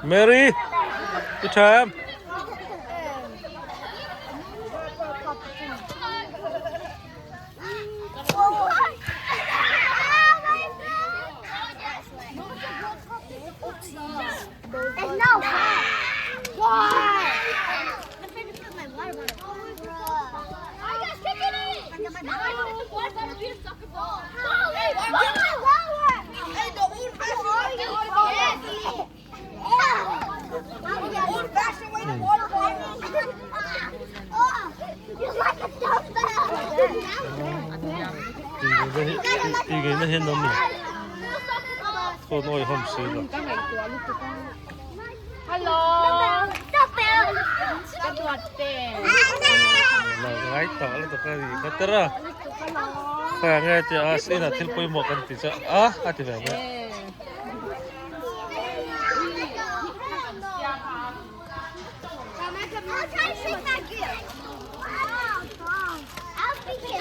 Mary, good time. There's no why? I'm trying to put my water bottle. I got kicking it. Water bottle be a soccer ball. Hey, the old-fashioned way to water bottle. You like a 이게 있는 놈이. 또 너희 홈스이다. Hello. Cái quạt tiền. Là gái tỏ là tụi cái gì có tớ ra. Phải nghe chị xin là thiên quay một con tí sợ. Thì phải nghe.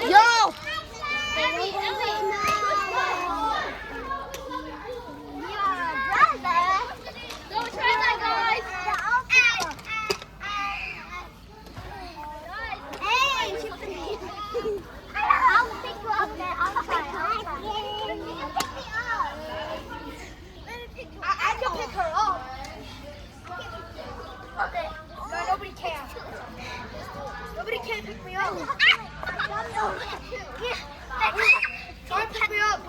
Yo! I can pick her up. Okay. No, nobody can. Nobody can pick me up. Try to pick me up.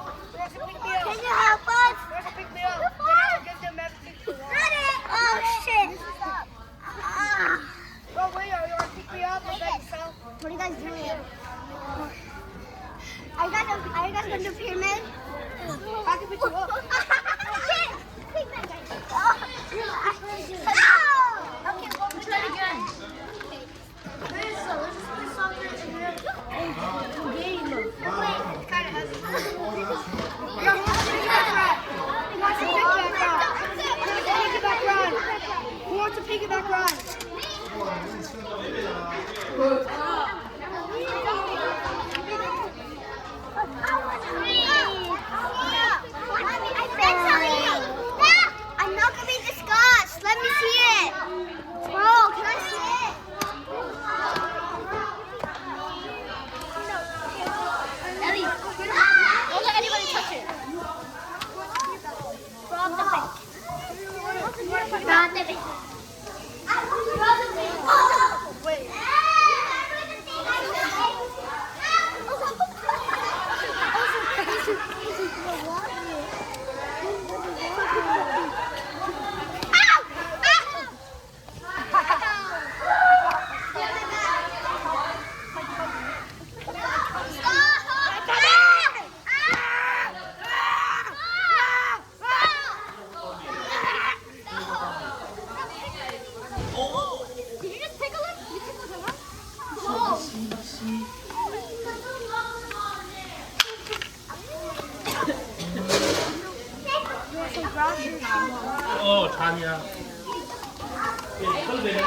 Can you help us? Pick me up. Then I'll give them everything to watch. Oh shit. Bro, wait, you want to pick me up or by yourself? What are you guys doing? Are you guys going to do pyramid? I can pick you up. Okay, we'll try it again. Who wants a piggyback ride? I'm not gonna be discussed. Let me see it. Bro, can I see it? Ellie, don't let anybody touch it. From the bank. From the bank. Wait. Did you just tickle him? You tickled him, huh? 찬이야. 손 대네.